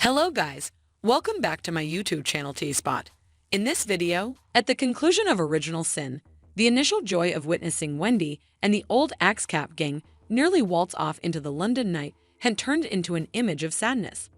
Hello guys, welcome back to my YouTube channel T-Spot. In this video, at the conclusion of Original Sin, the initial joy of witnessing Wendy and the old Axe Cap gang nearly waltz off into the London night had turned into an image of sadness.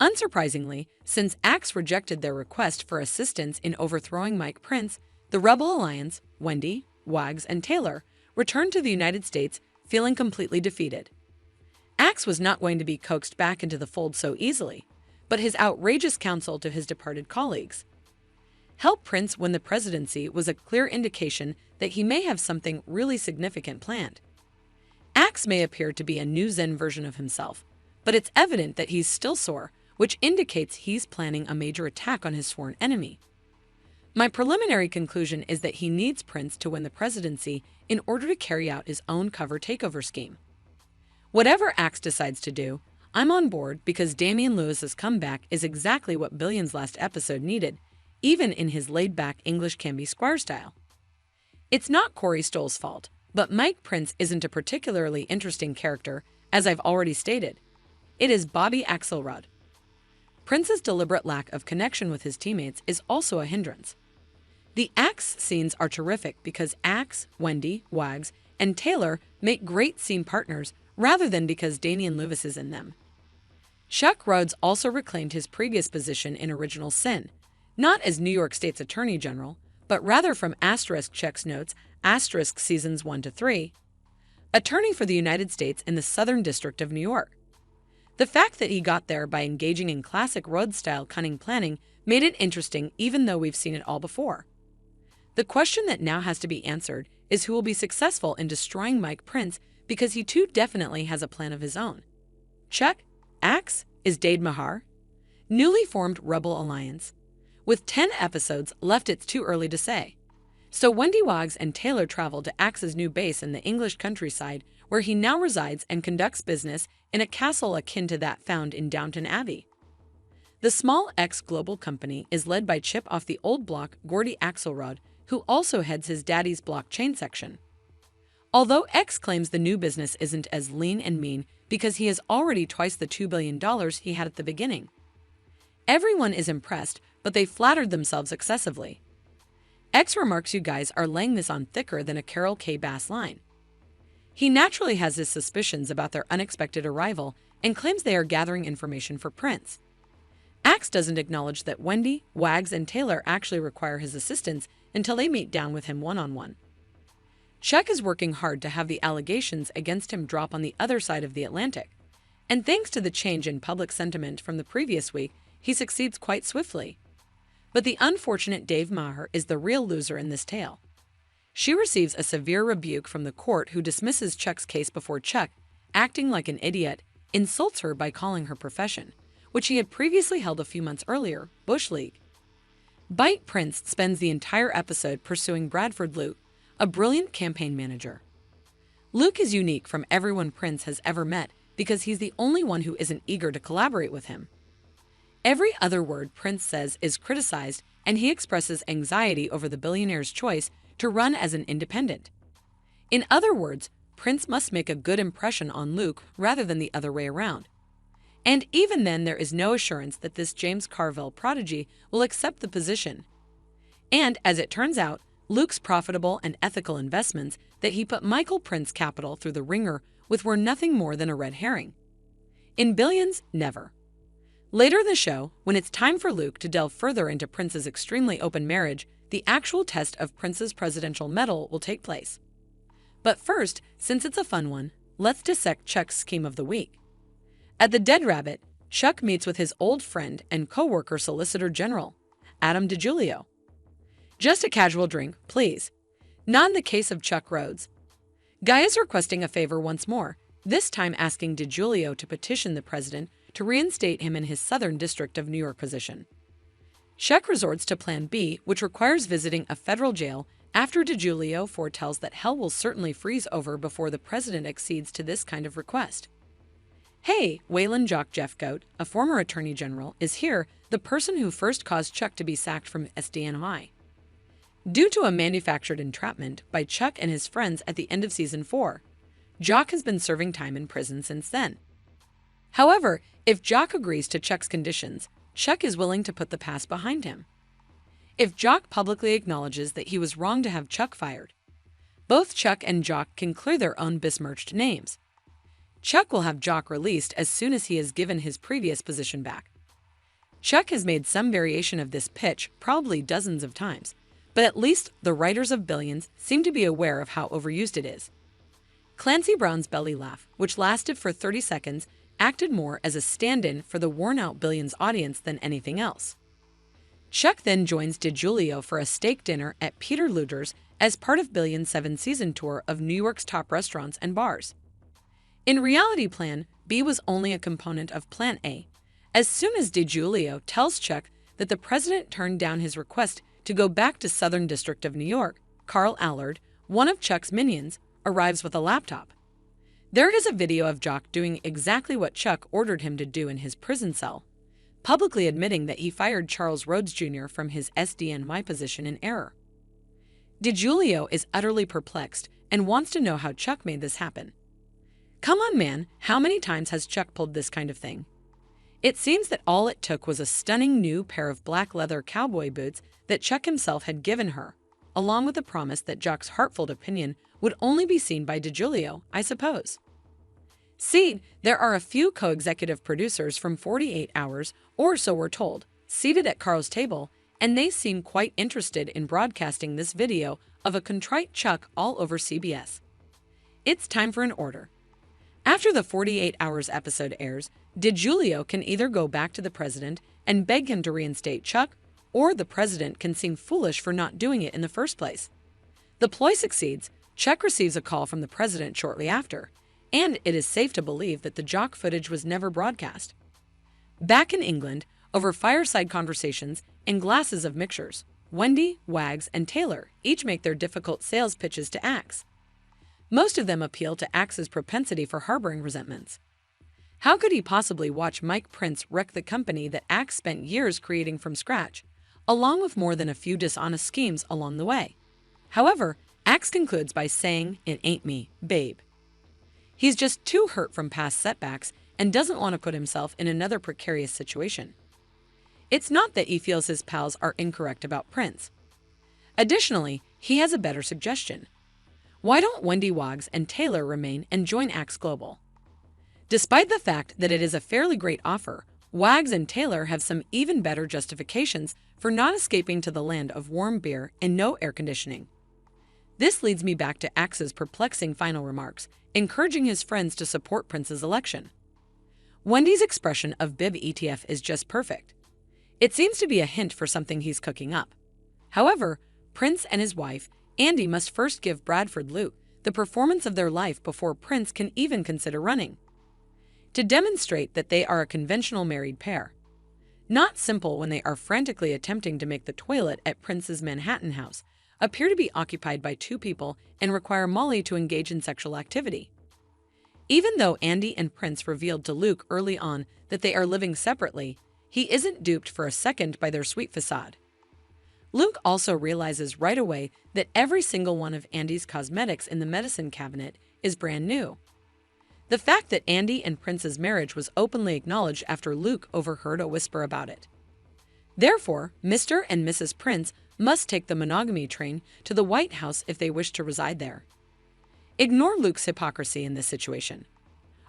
Unsurprisingly, since Axe rejected their request for assistance in overthrowing Mike Prince, the Rebel Alliance, Wendy, Wags, and Taylor returned to the United States feeling completely defeated. Axe was not going to be coaxed back into the fold so easily, but his outrageous counsel to his departed colleagues. Help Prince win the presidency was a clear indication that he may have something really significant planned. Axe may appear to be a new Zen version of himself, but it's evident that he's still sore, which indicates he's planning a major attack on his sworn enemy. My preliminary conclusion is that he needs Prince to win the presidency in order to carry out his own cover takeover scheme. Whatever Axe decides to do, I'm on board because Damian Lewis's comeback is exactly what Billions' last episode needed, even in his laid-back English Canby Squire style. It's not Corey Stoll's fault, but Mike Prince isn't a particularly interesting character, as I've already stated. It is Bobby Axelrod. Prince's deliberate lack of connection with his teammates is also a hindrance. The Axe scenes are terrific because Axe, Wendy, Wags, and Taylor make great scene partners rather than because Damian Lewis is in them. Chuck Rhoades also reclaimed his previous position in Original Sin, not as New York State's Attorney General, but rather from *Chuck's notes, seasons 1 to 3, attorney for the United States in the Southern District of New York. The fact that he got there by engaging in classic Rhoades-style cunning planning made it interesting even though we've seen it all before. The question that now has to be answered is who will be successful in destroying Mike Prince because he too definitely has a plan of his own. Chuck? Axe? Is Dade Mahar? Newly formed Rebel Alliance. With 10 episodes left, it's too early to say. So Wendy, Wags, and Taylor travel to Axe's new base in the English countryside, where he now resides and conducts business in a castle akin to that found in Downton Abbey. The small ex-global company is led by Chip off the old block Gordy Axelrod, who also heads his daddy's blockchain section. Although X claims the new business isn't as lean and mean because he has already twice the $2 billion he had at the beginning. Everyone is impressed, but they flattered themselves excessively. X remarks, "You guys are laying this on thicker than a Carol K. Bass line." He naturally has his suspicions about their unexpected arrival and claims they are gathering information for Prince. Axe doesn't acknowledge that Wendy, Wags, and Taylor actually require his assistance until they meet down with him one-on-one. Chuck is working hard to have the allegations against him drop on the other side of the Atlantic, and thanks to the change in public sentiment from the previous week, he succeeds quite swiftly. But the unfortunate Dave Maher is the real loser in this tale. She receives a severe rebuke from the court, who dismisses Chuck's case before Chuck, acting like an idiot, insults her by calling her profession, which he had previously held a few months earlier, Bush League. Mike Prince spends the entire episode pursuing Bradford Luke, a brilliant campaign manager. Luke is unique from everyone Prince has ever met because he's the only one who isn't eager to collaborate with him. Every other word Prince says is criticized, and he expresses anxiety over the billionaire's choice to run as an independent. In other words, Prince must make a good impression on Luke rather than the other way around. And even then, there is no assurance that this James Carville prodigy will accept the position. And, as it turns out, Luke's profitable and ethical investments that he put Michael Prince Capital through the ringer with were nothing more than a red herring. In Billions, never. Later in the show, when it's time for Luke to delve further into Prince's extremely open marriage, the actual test of Prince's presidential mettle will take place. But first, since it's a fun one, let's dissect Chuck's scheme of the week. At the Dead Rabbit, Chuck meets with his old friend and co-worker Solicitor General, Adam DiGiulio. Just a casual drink, please. Not in the case of Chuck Rhoades. Guy is requesting a favor once more, this time asking DiGiulio to petition the president to reinstate him in his Southern District of New York position. Chuck resorts to Plan B, which requires visiting a federal jail after DiGiulio foretells that hell will certainly freeze over before the president accedes to this kind of request. Hey, Waylon Jock Jeffcoat, a former attorney general, is here, the person who first caused Chuck to be sacked from SDNY. Due to a manufactured entrapment by Chuck and his friends at the end of Season 4, Jock has been serving time in prison since then. However, if Jock agrees to Chuck's conditions, Chuck is willing to put the past behind him. If Jock publicly acknowledges that he was wrong to have Chuck fired, both Chuck and Jock can clear their own besmirched names. Chuck will have Jock released as soon as he has given his previous position back. Chuck has made some variation of this pitch probably dozens of times, but at least the writers of Billions seem to be aware of how overused it is. Clancy Brown's belly laugh, which lasted for 30 seconds, acted more as a stand-in for the worn-out Billions audience than anything else. Chuck then joins DiGiulio for a steak dinner at Peter Luger's as part of Billions' 7-season tour of New York's top restaurants and bars. In reality, Plan B was only a component of Plan A. As soon as DiGiulio tells Chuck that the president turned down his request to go back to Southern District of New York, Carl Allard, one of Chuck's minions, arrives with a laptop. There is a video of Jock doing exactly what Chuck ordered him to do in his prison cell, publicly admitting that he fired Charles Rhodes Jr. from his SDNY position in error. DiGiulio is utterly perplexed and wants to know how Chuck made this happen. Come on, man, how many times has Chuck pulled this kind of thing? It seems that all it took was a stunning new pair of black leather cowboy boots that Chuck himself had given her, along with the promise that Jock's heartfelt opinion would only be seen by DiGiulio, I suppose. See, there are a few co-executive producers from 48 Hours, or so we're told, seated at Carl's table, and they seem quite interested in broadcasting this video of a contrite Chuck all over CBS. It's time for an order. After the 48 Hours episode airs, DiGiulio can either go back to the president and beg him to reinstate Chuck, or the president can seem foolish for not doing it in the first place. The ploy succeeds. Chuck receives a call from the president shortly after, and it is safe to believe that the Jock footage was never broadcast. Back in England, over fireside conversations and glasses of mixtures, Wendy, Wags, and Taylor each make their difficult sales pitches to Axe. Most of them appeal to Axe's propensity for harboring resentments. How could he possibly watch Mike Prince wreck the company that Axe spent years creating from scratch, along with more than a few dishonest schemes along the way? However, Axe concludes by saying, "It ain't me, babe." He's just too hurt from past setbacks and doesn't want to put himself in another precarious situation. It's not that he feels his pals are incorrect about Prince. Additionally, he has a better suggestion. Why don't Wendy, Wags, and Taylor remain and join Axe Global? Despite the fact that it is a fairly great offer, Wags and Taylor have some even better justifications for not escaping to the land of warm beer and no air conditioning. This leads me back to Axe's perplexing final remarks, encouraging his friends to support Prince's election. Wendy's expression of Bib ETF is just perfect. It seems to be a hint for something he's cooking up. However, Prince and his wife, Andy, must first give Bradford Luke the performance of their life before Prince can even consider running, to demonstrate that they are a conventional married pair. Not simple when they are frantically attempting to make the toilet at Prince's Manhattan house appear to be occupied by two people and require Molly to engage in sexual activity. Even though Andy and Prince revealed to Luke early on that they are living separately, he isn't duped for a second by their sweet facade. Luke also realizes right away that every single one of Andy's cosmetics in the medicine cabinet is brand new. The fact that Andy and Prince's marriage was openly acknowledged after Luke overheard a whisper about it. Therefore, Mr. and Mrs. Prince must take the monogamy train to the White House if they wish to reside there. Ignore Luke's hypocrisy in this situation.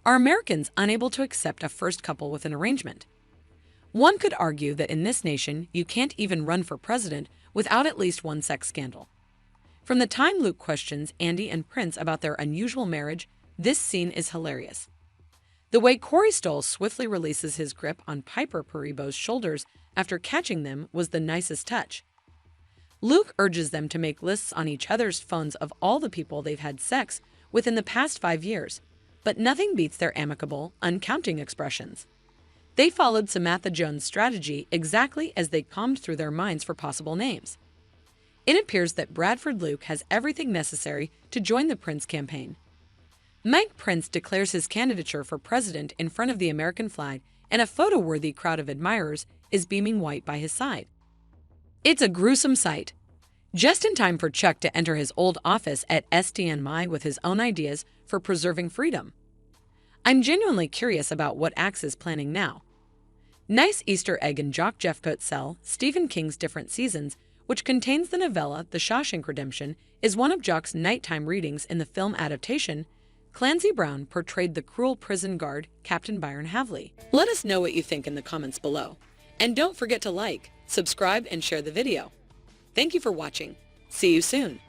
Are Americans unable to accept a first couple with an arrangement? One could argue that in this nation, you can't even run for president without at least one sex scandal. From the time Luke questions Andy and Prince about their unusual marriage, this scene is hilarious. The way Corey Stoll swiftly releases his grip on Piper Perebo's shoulders after catching them was the nicest touch. Luke urges them to make lists on each other's phones of all the people they've had sex with in the past 5 years, but nothing beats their amicable, uncounting expressions. They followed Samantha Jones' strategy exactly as they combed through their minds for possible names. It appears that Bradford Luke has everything necessary to join the Prince campaign. Mike Prince declares his candidature for president in front of the American flag, and a photo-worthy crowd of admirers is beaming white by his side. It's a gruesome sight. Just in time for Chuck to enter his old office at SDNY with his own ideas for preserving freedom. I'm genuinely curious about what Axe is planning now. Nice Easter egg in Jock Jeffcoat Cell, Stephen King's Different Seasons, which contains the novella The Shawshank Redemption, is one of Jock's nighttime readings in the film adaptation. Clancy Brown portrayed the cruel prison guard, Captain Byron Havley. Let us know what you think in the comments below. And don't forget to like, subscribe, and share the video. Thank you for watching. See you soon.